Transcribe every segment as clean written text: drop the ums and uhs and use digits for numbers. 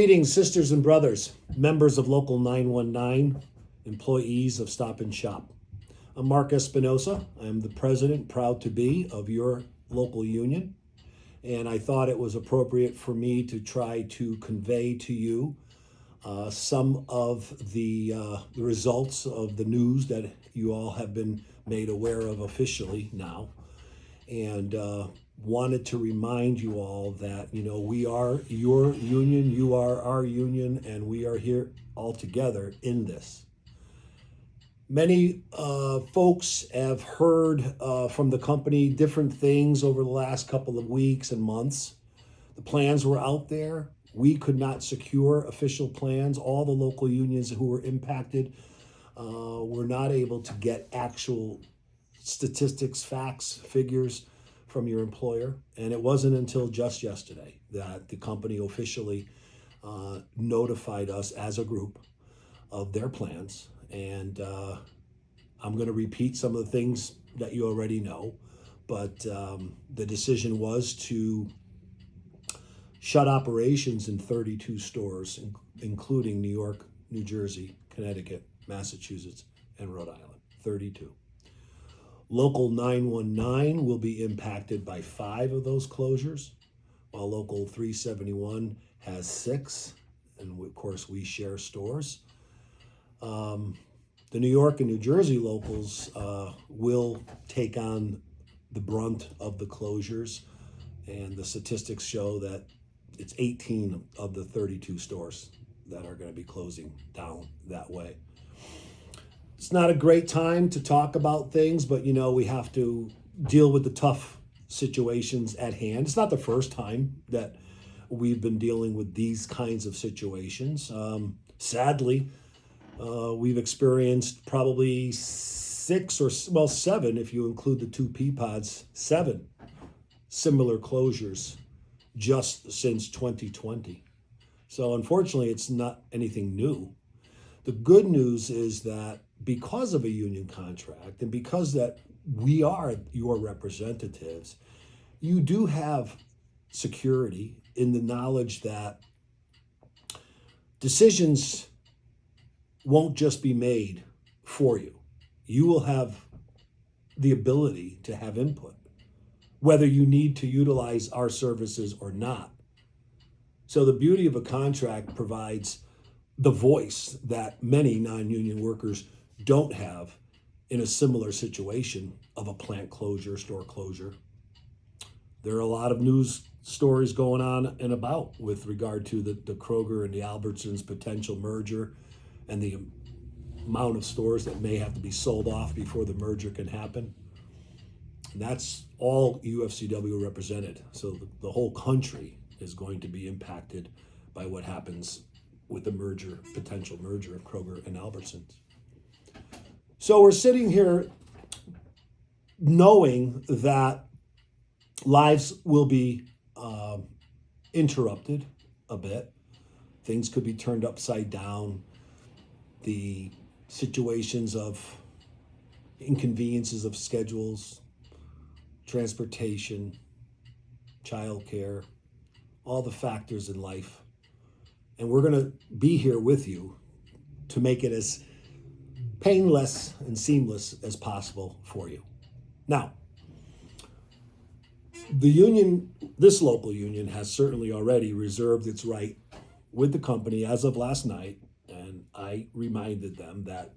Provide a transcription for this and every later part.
Greetings, sisters and brothers, members of Local 919, employees of Stop and Shop. I'm Mark Espinosa. I'm the president, proud to be, of your local union. And I thought it was appropriate for me to try to convey to you some of the results of the news that you all have been made aware of officially now. And wanted to remind you all that, we are your union, you are our union, and we are here all together in this. Many folks have heard from the company different things over the last couple of weeks and months. The plans were out there. We could not secure official plans. All the local unions who were impacted were not able to get actual statistics, facts, figures from your employer. And it wasn't until just yesterday that the company officially notified us as a group of their plans. And I'm going to repeat some of the things that you already know, but the decision was to shut operations in 32 stores, including New York, New Jersey, Connecticut, Massachusetts, and Rhode Island, 32. Local 919 will be impacted by 5 of those closures, while Local 371 has 6, and of course we share stores. The New York and New Jersey locals will take on the brunt of the closures, and the statistics show that it's 18 of the 32 stores that are going to be closing down that way. It's not a great time to talk about things, but we have to deal with the tough situations at hand. It's not the first time that we've been dealing with these kinds of situations. Sadly, we've experienced probably 7, if you include the 2 Peapods, 7 similar closures just since 2020. So unfortunately, it's not anything new. The good news is that because of a union contract and because that we are your representatives, you do have security in the knowledge that decisions won't just be made for you. You will have the ability to have input, whether you need to utilize our services or not. So the beauty of a contract provides the voice that many non-union workers don't have in a similar situation of a plant closure, store closure. There are a lot of news stories going on and about with regard to the Kroger and the Albertsons potential merger and the amount of stores that may have to be sold off before the merger can happen. And that's all UFCW represented. So the whole country is going to be impacted by what happens with the potential merger of Kroger and Albertsons. So we're sitting here knowing that lives will be interrupted a bit. Things could be turned upside down. The situations of inconveniences of schedules, transportation, childcare, all the factors in life. And we're going to be here with you to make it as painless and seamless as possible for you. Now, the union, this local union, has certainly already reserved its right with the company as of last night, and I reminded them that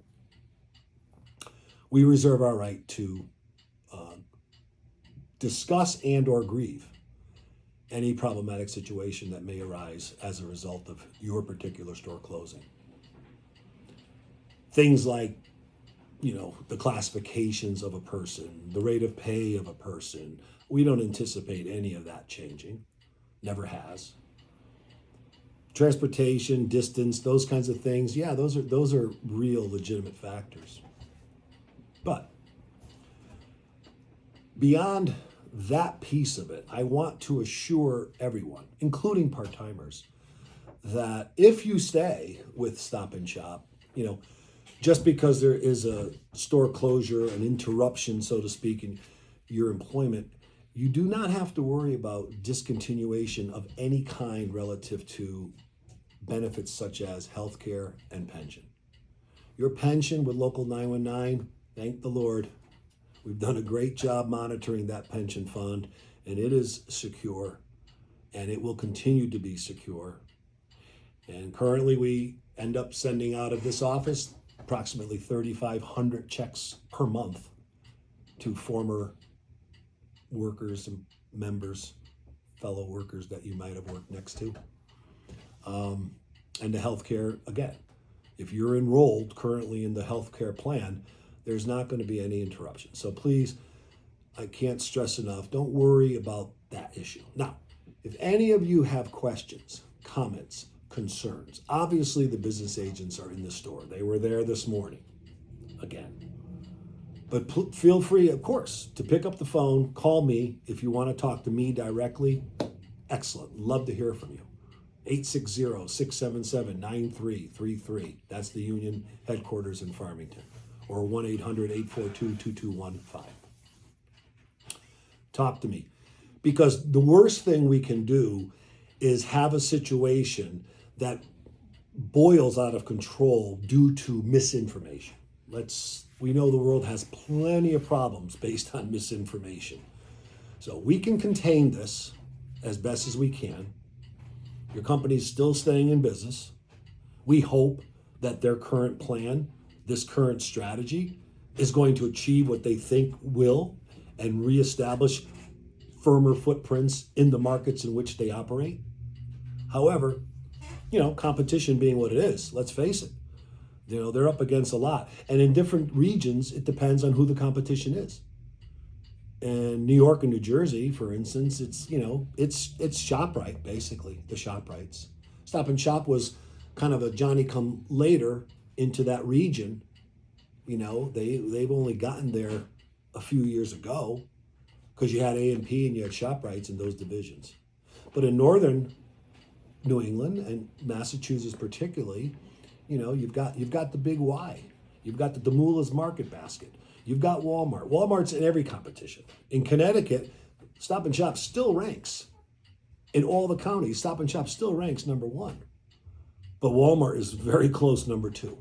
we reserve our right to discuss and or grieve any problematic situation that may arise as a result of your particular store closing. Things like, the classifications of a person, the rate of pay of a person. We don't anticipate any of that changing. Never has. Transportation, distance, those kinds of things. Yeah, those are real legitimate factors. But beyond that piece of it, I want to assure everyone, including part-timers, that if you stay with Stop and Shop, just because there is a store closure, an interruption, so to speak, in your employment, you do not have to worry about discontinuation of any kind relative to benefits such as health care and pension. Your pension with Local 919, thank the Lord. We've done a great job monitoring that pension fund, and it is secure, and it will continue to be secure. And currently we end up sending out of this office approximately 3,500 checks per month to former workers and members, fellow workers that you might have worked next to. And the healthcare, again, if you're enrolled currently in the healthcare plan, there's not going to be any interruption. So please, I can't stress enough, don't worry about that issue. Now, if any of you have questions, comments, concerns, obviously the business agents are in the store. They were there this morning, again. But feel free, of course, to pick up the phone, call me if you want to talk to me directly. Excellent. Love to hear from you. 860-677-9333. That's the union headquarters in Farmington. Or 1-800-842-2215. Talk to me. Because the worst thing we can do is have a situation that boils out of control due to misinformation. We know the world has plenty of problems based on misinformation. So we can contain this as best as we can. Your company's still staying in business. We hope that their current plan, this current strategy, is going to achieve what they think will and reestablish firmer footprints in the markets in which they operate. However, competition being what it is, let's face it, they're up against a lot. And in different regions, it depends on who the competition is. In New York and New Jersey, for instance, it's ShopRite, basically, the ShopRites. Stop and Shop was kind of a Johnny-come-later into that region. They've only gotten there a few years ago because you had A&P and you had ShopRites in those divisions. But in northern New England and Massachusetts particularly, you've got the big Y. You've got the Demoulas Market Basket. You've got Walmart. Walmart's in every competition. In Connecticut, Stop and Shop still ranks. In all the counties, Stop and Shop still ranks number 1. But Walmart is very close number 2.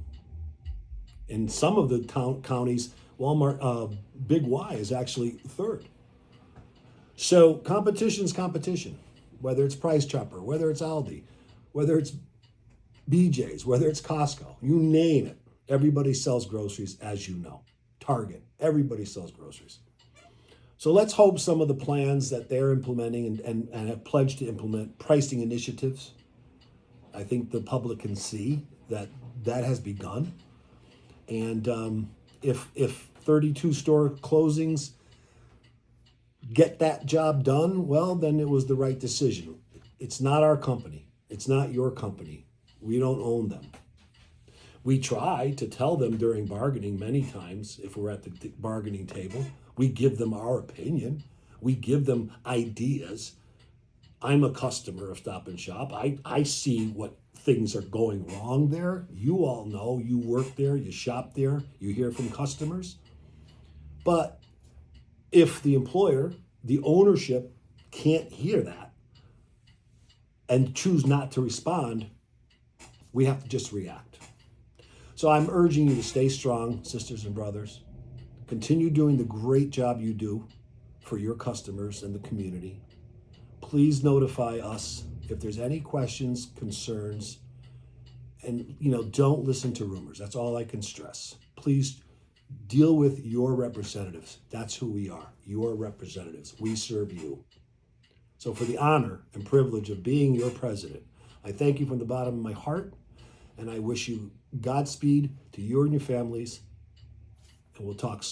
In some of the counties, Walmart, Big Y is actually 3rd. So competition's competition, whether it's Price Chopper, whether it's Aldi, whether it's BJ's, whether it's Costco, you name it. Everybody sells groceries, as you know. Target, everybody sells groceries. So let's hope some of the plans that they're implementing and have pledged to implement pricing initiatives, I think the public can see that has begun. And if 32 store closings get that job done, well, then it was the right decision. It's not our company. It's not your company. We don't own them. We try to tell them during bargaining many times, if we're at the bargaining table, we give them our opinion. We give them ideas. I'm a customer of Stop and Shop. I see what things are going wrong there. You all know, you work there, you shop there, you hear from customers. But if the employer, the ownership can't hear that and choose not to respond, we have to just react. So I'm urging you to stay strong, sisters and brothers. Continue doing the great job you do for your customers and the community. Please notify us if there's any questions, concerns, and don't listen to rumors. That's all I can stress. Please deal with your representatives. That's who we are, your representatives. We serve you. So for the honor and privilege of being your president, I thank you from the bottom of my heart, and I wish you Godspeed to you and your families, and we'll talk soon.